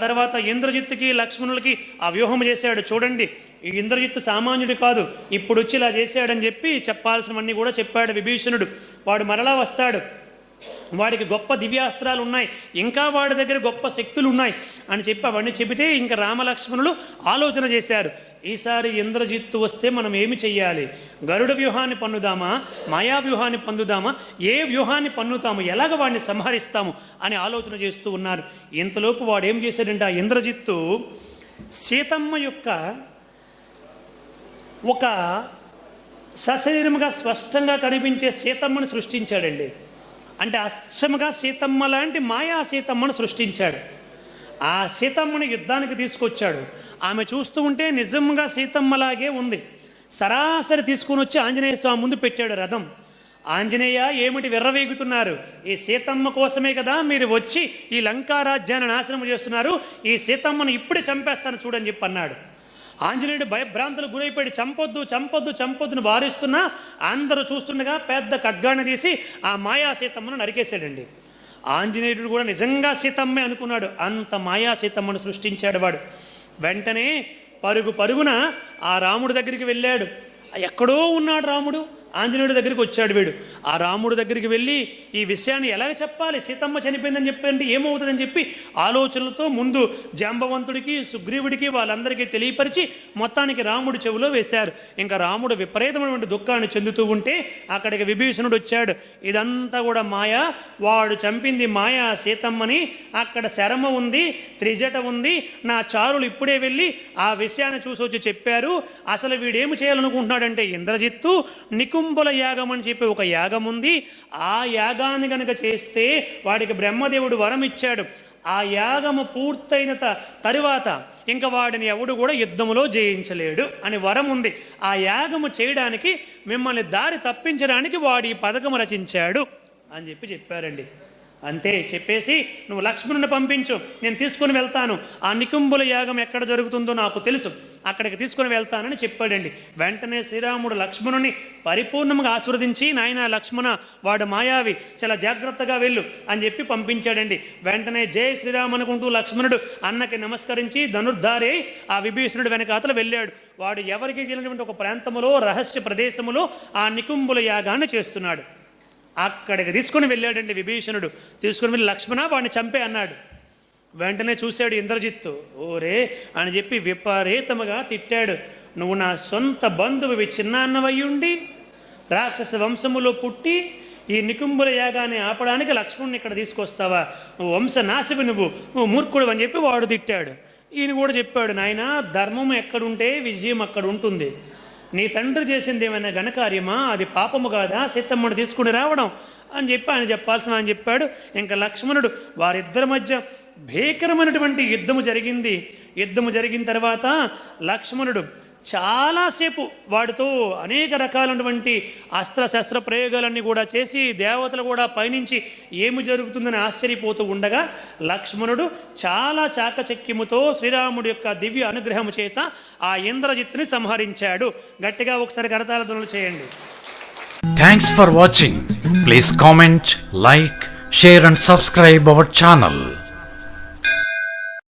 తర్వాత ఇంద్రజిత్తుకి లక్ష్మణులకి ఆ వ్యూహం చేశాడు. చూడండి, ఈ ఇంద్రజిత్తు సామాన్యుడు కాదు, ఇప్పుడు వచ్చి ఇలా చేశాడని చెప్పి చెప్పాల్సినవన్నీ కూడా చెప్పాడు విభీషణుడు. వాడు మరలా వస్తాడు, వాడికి గొప్ప దివ్యాస్త్రాలు ఉన్నాయి, ఇంకా వాడి దగ్గర గొప్ప శక్తులు ఉన్నాయి అని చెప్పి అవన్నీ చెబితే ఇంకా రామలక్ష్మణులు ఆలోచన చేశారు. ఈసారి ఇంద్రజిత్తు వస్తే మనం ఏమి చెయ్యాలి? గరుడ వ్యూహాన్ని పన్నుదామా, మాయా వ్యూహాన్ని పన్నుదామా, ఏ వ్యూహాన్ని పన్నుతాము, ఎలాగ వాడిని సంహరిస్తాము అని ఆలోచన చేస్తూ ఉన్నారు. ఇంతలోపు వాడు ఏం చేశాడంటే, ఆ ఇంద్రజిత్తు సీతమ్మ యొక్క ఒక సశరీరముగా స్పష్టంగా కనిపించే సీతమ్మను సృష్టించాడండి. అంటే అచ్చముగా సీతమ్మ లాంటి మాయా సీతమ్మను సృష్టించాడు. ఆ సీతమ్మని యుద్ధానికి తీసుకొచ్చాడు. ఆమె చూస్తూ ఉంటే నిజంగా సీతమ్మలాగే ఉంది. సరాసరి తీసుకుని వచ్చి ఆంజనేయ స్వామి ముందు పెట్టాడు రథం. ఆంజనేయ, ఏమిటి విర్రవేగుతున్నారు? ఈ సీతమ్మ కోసమే కదా మీరు వచ్చి ఈ లంకారాజ్యాన్ని నాశనం చేస్తున్నారు, ఈ సీతమ్మను ఇప్పుడే చంపేస్తాను చూడని చెప్పి అన్నాడు. ఆంజనేయుడు భయభ్రాంతులు గురైపోయి చంపొద్దు చంపొద్దు చంపొద్దును వారిస్తున్నా అందరూ చూస్తుండగా పెద్ద ఖడ్గాన్ని తీసి ఆ మాయా సీతమ్మను నరికేశాడండి. ఆంజనేయుడు కూడా నిజంగా సీతమ్మే అనుకున్నాడు. అంత మాయా సీతమ్మను సృష్టించాడు వాడు. వెంటనే పరుగున ఆ రాముడి దగ్గరికి వెళ్ళాడు. ఎక్కడో ఉన్నాడు రాముడు, ఆంజనేయుడి దగ్గరికి వచ్చాడు వీడు. ఆ రాముడి దగ్గరికి వెళ్ళి ఈ విషయాన్ని ఎలాగ చెప్పాలి, సీతమ్మ చనిపోయిందని చెప్పండి ఏమవుతుందని చెప్పి ఆలోచనలతో ముందు జాంబవంతుడికి సుగ్రీవుడికి వాళ్ళందరికీ తెలియపరిచి మొత్తానికి రాముడి చెవిలో వేశారు. ఇంకా రాముడు విపరీతమైనటువంటి దుఃఖాన్ని చెందుతూ ఉంటే అక్కడికి విభీషణుడు వచ్చాడు. ఇదంతా కూడా మాయా, వాడు చంపింది మాయా సీతమ్మని, అక్కడ శరమ ఉంది, త్రిజట ఉంది, నా చారులు ఇప్పుడే వెళ్ళి ఆ విషయాన్ని చూసి వచ్చి చెప్పారు. అసలు వీడేమి చేయాలనుకుంటున్నాడంటే, ఇంద్రజిత్తు నికుంభుల యాగం అని చెప్పి ఒక యాగం ఉంది, ఆ యాగాన్ని కనుక చేస్తే వాడికి బ్రహ్మదేవుడు వరం ఇచ్చాడు. ఆ యాగము పూర్తయిన తరువాత ఇంకా వాడిని ఎవడు కూడా యుద్ధములో జయించలేడు అని వరం ఉంది. ఆ యాగము చేయడానికి మిమ్మల్ని దారి తప్పించడానికి వాడు ఈ పథకం రచించాడు అని చెప్పారండి. అంతే చెప్పేసి, నువ్వు లక్ష్మణుని పంపించు, నేను తీసుకుని వెళ్తాను, ఆ నికుంభుల యాగం ఎక్కడ జరుగుతుందో నాకు తెలుసు, అక్కడికి తీసుకుని వెళ్తానని చెప్పాడండి. వెంటనే శ్రీరాముడు లక్ష్మణుని పరిపూర్ణంగా ఆశీర్వదించి, నాయన లక్ష్మణ, వాడు మాయావి, చాలా జాగ్రత్తగా వెళ్ళు అని చెప్పి పంపించాడండి. వెంటనే జై శ్రీరామ్ అనుకుంటూ లక్ష్మణుడు అన్నకి నమస్కరించి ధనుర్ధారే ఆ విభీషణుడు వెనకాతలు వెళ్ళాడు. వాడు ఎవరికి తెలియనటువంటి ఒక ప్రాంతములో రహస్య ప్రదేశములో ఆ నికుంభుల యాగాన్ని చేస్తున్నాడు. అక్కడికి తీసుకుని వెళ్ళాడండి విభీషణుడు. తీసుకుని వెళ్ళి లక్ష్మణ, వాడిని చంపే అన్నాడు. వెంటనే చూశాడు ఇంద్రజిత్తు. ఓరే అని చెప్పి విపరీతముగా తిట్టాడు. నువ్వు నా సొంత బంధువువి, చిన్నాన్నవయ్యుండి రాక్షస వంశములో పుట్టి ఈ నికుంభుల యాగాన్ని ఆపడానికి లక్ష్మణుని ఇక్కడ తీసుకొస్తావా? నువ్వు వంశనాశివి, నువ్వు మూర్ఖుడు అని చెప్పి వాడు తిట్టాడు. ఈయన కూడా చెప్పాడు, నాయన ధర్మం ఎక్కడుంటే విజయం అక్కడ ఉంటుంది. నీ తండ్రి చేసింది ఏమైనా ఘనకార్యమా? అది పాపము కాదా సీతమ్మను తీసుకుని రావడం అని చెప్పి ఆయన చెప్పాల్సిన ఆయన చెప్పాడు. ఇంకా లక్ష్మణుడు, వారిద్దరి మధ్య భీకరమైనటువంటి యుద్ధము జరిగింది. యుద్ధము జరిగిన తర్వాత లక్ష్మణుడు చాలాసేపు వాడితో అనేక రకాలైనటువంటి అస్త్రశస్త్ర ప్రయోగాలన్నీ కూడా చేసి దేవతలు కూడా పైనుంచి ఏమి జరుగుతుందని ఆశ్చర్యపోతూ ఉండగా లక్ష్మణుడు చాలా చాకచక్యముతో శ్రీరాముడి యొక్క దివ్య అనుగ్రహము చేత ఆ ఇంద్రజిత్తుని సంహరించాడు. గట్టిగా ఒకసారి కరతాళ ధ్వనులు చేయండి. Thanks for watching. Please comment, like, share and subscribe our channel.